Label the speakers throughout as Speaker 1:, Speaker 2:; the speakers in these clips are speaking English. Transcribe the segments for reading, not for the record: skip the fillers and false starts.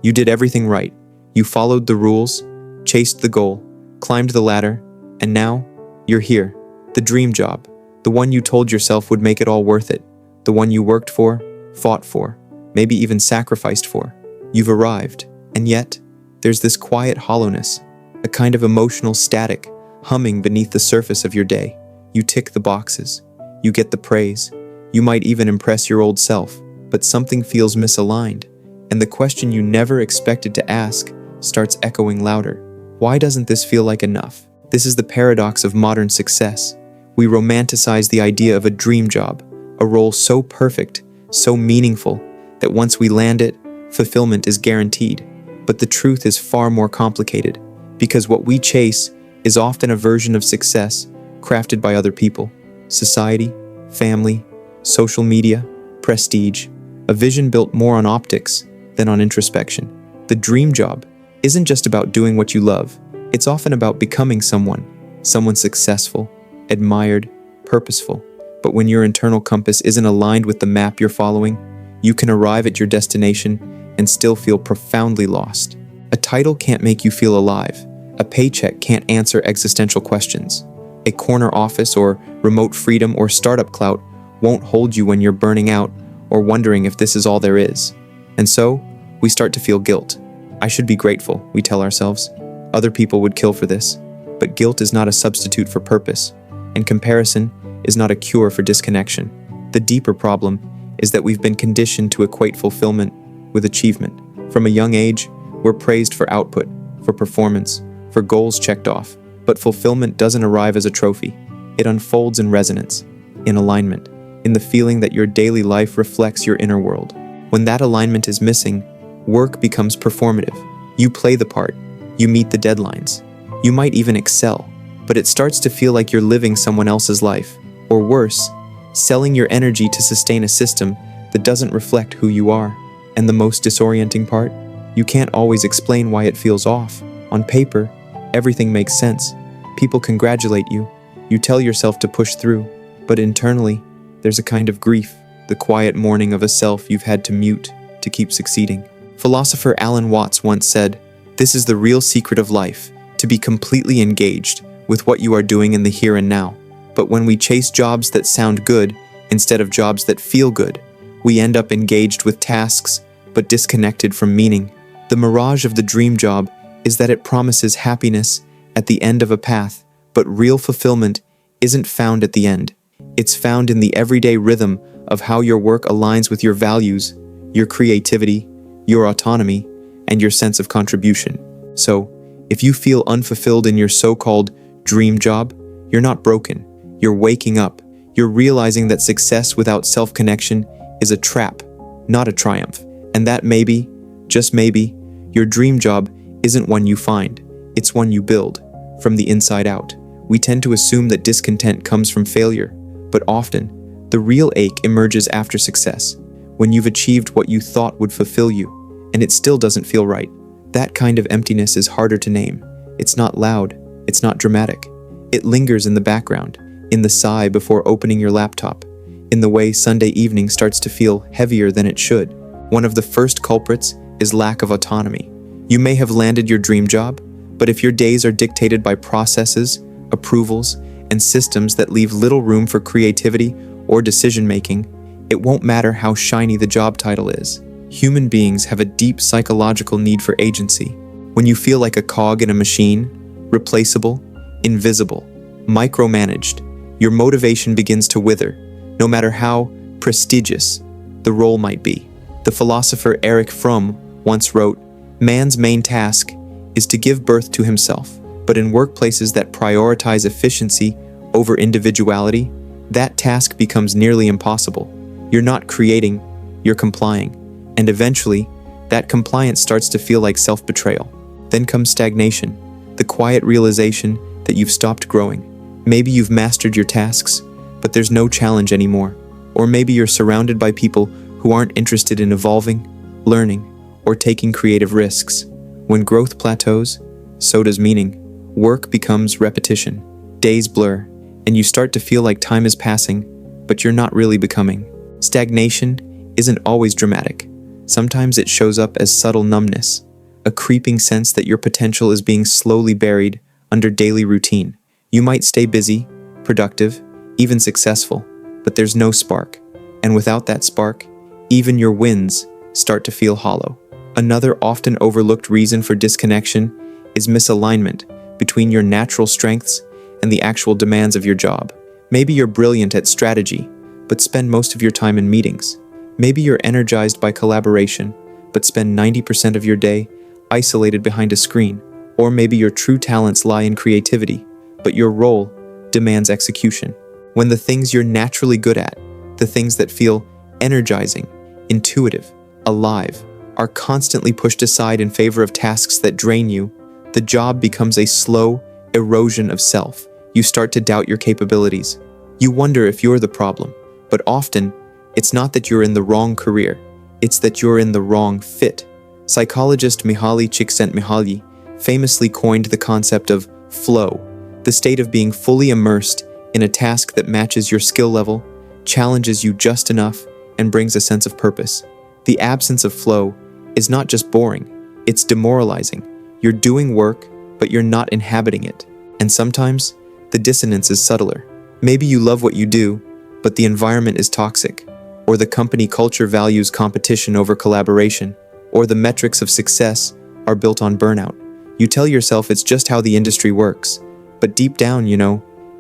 Speaker 1: You did everything right. You followed the rules, chased the goal, climbed the ladder, and now you're here. The dream job, the one you told yourself would make it all worth it, the one you worked for, fought for, maybe even sacrificed for. You've arrived, and yet there's this quiet hollowness, a kind of emotional static humming beneath the surface of your day. You tick the boxes, you get the praise, you might even impress your old self, but something feels misaligned, and the question you never expected to ask starts echoing louder. Why doesn't this feel like enough? This is the paradox of modern success. We romanticize the idea of a dream job, a role so perfect, so meaningful, that once we land it, fulfillment is guaranteed. But the truth is far more complicated, because what we chase is often a version of success crafted by other people, society, family, social media, prestige, a vision built more on optics than on introspection. The dream job isn't just about doing what you love. It's often about becoming someone successful, admired, purposeful. But when your internal compass isn't aligned with the map you're following, you can arrive at your destination and still feel profoundly lost. A title can't make you feel alive. A paycheck can't answer existential questions. A corner office or remote freedom or startup clout won't hold you when you're burning out or wondering if this is all there is. And so, we start to feel guilt. I should be grateful, we tell ourselves. Other people would kill for this. But guilt is not a substitute for purpose, and comparison is not a cure for disconnection. The deeper problem is that we've been conditioned to equate fulfillment with achievement. From a young age, we're praised for output, for performance, for goals checked off. But fulfillment doesn't arrive as a trophy. It unfolds in resonance, in alignment, in the feeling that your daily life reflects your inner world. When that alignment is missing, work becomes performative. You play the part, you meet the deadlines, you might even excel, but it starts to feel like you're living someone else's life, or worse, selling your energy to sustain a system that doesn't reflect who you are. And the most disorienting part? You can't always explain why it feels off. On paper, everything makes sense. People congratulate you. You tell yourself to push through. But internally, there's a kind of grief, the quiet mourning of a self you've had to mute to keep succeeding. Philosopher Alan Watts once said, "This is the real secret of life, to be completely engaged with what you are doing in the here and now." But when we chase jobs that sound good instead of jobs that feel good, we end up engaged with tasks but disconnected from meaning. The mirage of the dream job is that it promises happiness at the end of a path, but real fulfillment isn't found at the end. It's found in the everyday rhythm of how your work aligns with your values, your creativity, your autonomy, and your sense of contribution. So, if you feel unfulfilled in your so-called dream job, you're not broken. You're waking up. You're realizing that success without self-connection is a trap, not a triumph. And that maybe, just maybe, your dream job isn't one you find. It's one you build, from the inside out. We tend to assume that discontent comes from failure, but often, the real ache emerges after success, when you've achieved what you thought would fulfill you, and it still doesn't feel right. That kind of emptiness is harder to name. It's not loud, it's not dramatic. It lingers in the background, in the sigh before opening your laptop, in the way Sunday evening starts to feel heavier than it should. One of the first culprits is lack of autonomy. You may have landed your dream job, but if your days are dictated by processes, approvals, and systems that leave little room for creativity or decision-making, it won't matter how shiny the job title is. Human beings have a deep psychological need for agency. When you feel like a cog in a machine, replaceable, invisible, micromanaged, your motivation begins to wither, no matter how prestigious the role might be. The philosopher Erich Fromm once wrote, "Man's main task is to give birth to himself." But in workplaces that prioritize efficiency over individuality, that task becomes nearly impossible. You're not creating, you're complying. And eventually, that compliance starts to feel like self-betrayal. Then comes stagnation, the quiet realization that you've stopped growing. Maybe you've mastered your tasks, but there's no challenge anymore. Or maybe you're surrounded by people who aren't interested in evolving, learning, or taking creative risks. When growth plateaus, so does meaning. Work becomes repetition, days blur, and you start to feel like time is passing, but you're not really becoming. Stagnation isn't always dramatic. Sometimes it shows up as subtle numbness, a creeping sense that your potential is being slowly buried under daily routine. You might stay busy, productive, even successful, but there's no spark. And without that spark, even your wins start to feel hollow. Another often overlooked reason for disconnection is misalignment between your natural strengths and the actual demands of your job. Maybe you're brilliant at strategy, but spend most of your time in meetings. Maybe you're energized by collaboration, but spend 90% of your day isolated behind a screen. Or maybe your true talents lie in creativity, but your role demands execution. When the things you're naturally good at, the things that feel energizing, intuitive, alive, are constantly pushed aside in favor of tasks that drain you, the job becomes a slow erosion of self. You start to doubt your capabilities. You wonder if you're the problem, but often, it's not that you're in the wrong career, it's that you're in the wrong fit. Psychologist Mihaly Csikszentmihalyi famously coined the concept of flow, the state of being fully immersed in a task that matches your skill level, challenges you just enough, and brings a sense of purpose. The absence of flow is not just boring, it's demoralizing. You're doing work, but you're not inhabiting it. And sometimes, the dissonance is subtler. Maybe you love what you do, but the environment is toxic, or the company culture values competition over collaboration, or the metrics of success are built on burnout. You tell yourself it's just how the industry works, but deep down,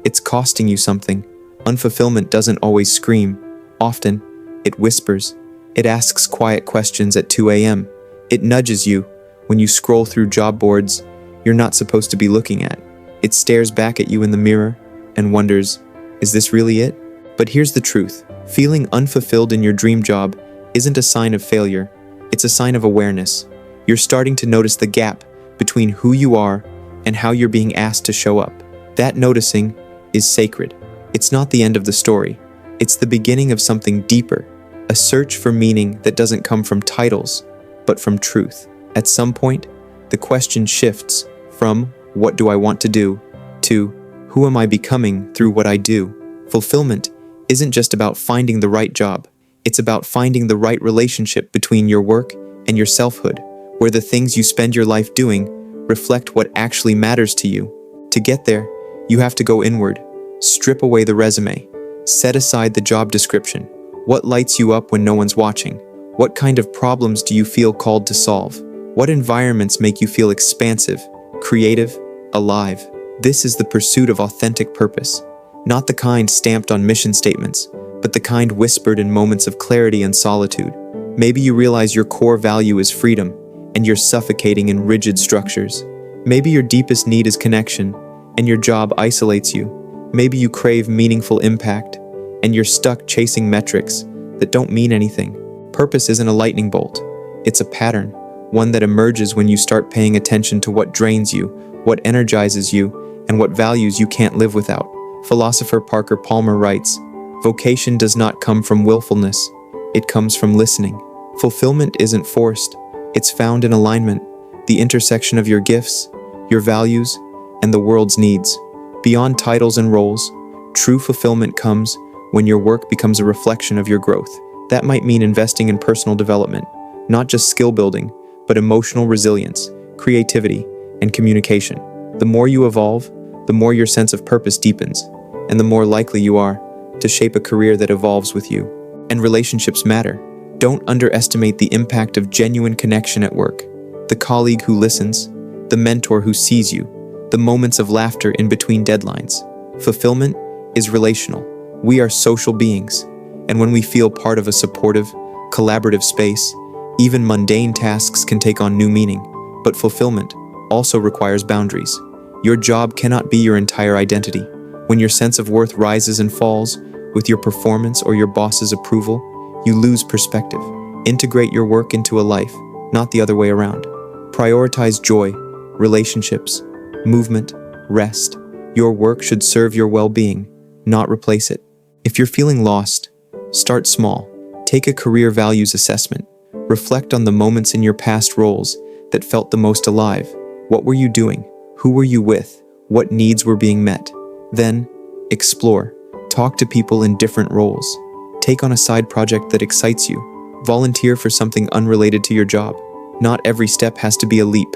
Speaker 1: it's costing you something. Unfulfillment doesn't always scream. Often, it whispers. It asks quiet questions at 2 a.m. It nudges you when you scroll through job boards you're not supposed to be looking at. It stares back at you in the mirror and wonders, is this really it? But here's the truth. Feeling unfulfilled in your dream job isn't a sign of failure. It's a sign of awareness. You're starting to notice the gap between who you are and how you're being asked to show up. That noticing is sacred. It's not the end of the story. It's the beginning of something deeper, a search for meaning that doesn't come from titles, but from truth. At some point, the question shifts from what do I want to do to who am I becoming through what I do. Fulfillment isn't just about finding the right job. It's about finding the right relationship between your work and your selfhood, where the things you spend your life doing reflect what actually matters to you. To get there, you have to go inward, strip away the resume, set aside the job description. What lights you up when no one's watching? What kind of problems do you feel called to solve? What environments make you feel expansive, creative, alive? This is the pursuit of authentic purpose, not the kind stamped on mission statements, but the kind whispered in moments of clarity and solitude. Maybe you realize your core value is freedom, and you're suffocating in rigid structures. Maybe your deepest need is connection, and your job isolates you. Maybe you crave meaningful impact, and you're stuck chasing metrics that don't mean anything. Purpose isn't a lightning bolt. It's a pattern, one that emerges when you start paying attention to what drains you, what energizes you, and what values you can't live without. Philosopher Parker Palmer writes, "Vocation does not come from willfulness. It comes from listening." Fulfillment isn't forced. It's found in alignment, the intersection of your gifts, your values, and the world's needs. Beyond titles and roles, true fulfillment comes when your work becomes a reflection of your growth. That might mean investing in personal development, not just skill building, but emotional resilience, creativity, and communication. The more you evolve, the more your sense of purpose deepens, and the more likely you are to shape a career that evolves with you. And relationships matter. Don't underestimate the impact of genuine connection at work. The colleague who listens, the mentor who sees you, the moments of laughter in between deadlines. Fulfillment is relational. We are social beings, and when we feel part of a supportive, collaborative space, even mundane tasks can take on new meaning. But fulfillment also requires boundaries. Your job cannot be your entire identity. When your sense of worth rises and falls with your performance or your boss's approval, you lose perspective. Integrate your work into a life, not the other way around. Prioritize joy, relationships, movement, rest. Your work should serve your well-being, not replace it. If you're feeling lost, start small. Take a career values assessment. Reflect on the moments in your past roles that felt the most alive. What were you doing? Who were you with? What needs were being met? Then, explore. Talk to people in different roles. Take on a side project that excites you. Volunteer for something unrelated to your job. Not every step has to be a leap.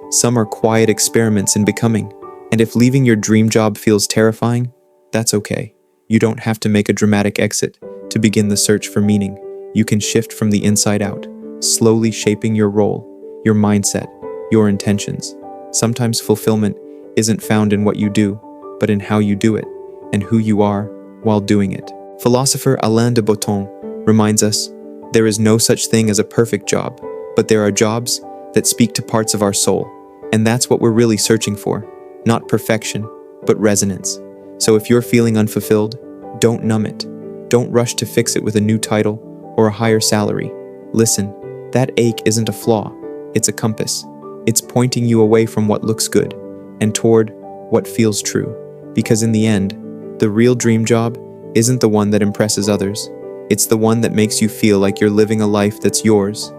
Speaker 1: Some are quiet experiments in becoming. And if leaving your dream job feels terrifying, that's okay. You don't have to make a dramatic exit to begin the search for meaning. You can shift from the inside out, slowly shaping your role, your mindset, your intentions. Sometimes fulfillment isn't found in what you do, but in how you do it, and who you are while doing it. Philosopher Alain de Botton reminds us, there is no such thing as a perfect job, but there are jobs that speak to parts of our soul, and that's what we're really searching for. Not perfection, but resonance. So if you're feeling unfulfilled, don't numb it. Don't rush to fix it with a new title or a higher salary. Listen, that ache isn't a flaw, it's a compass. It's pointing you away from what looks good and toward what feels true. Because in the end, the real dream job isn't the one that impresses others. It's the one that makes you feel like you're living a life that's yours,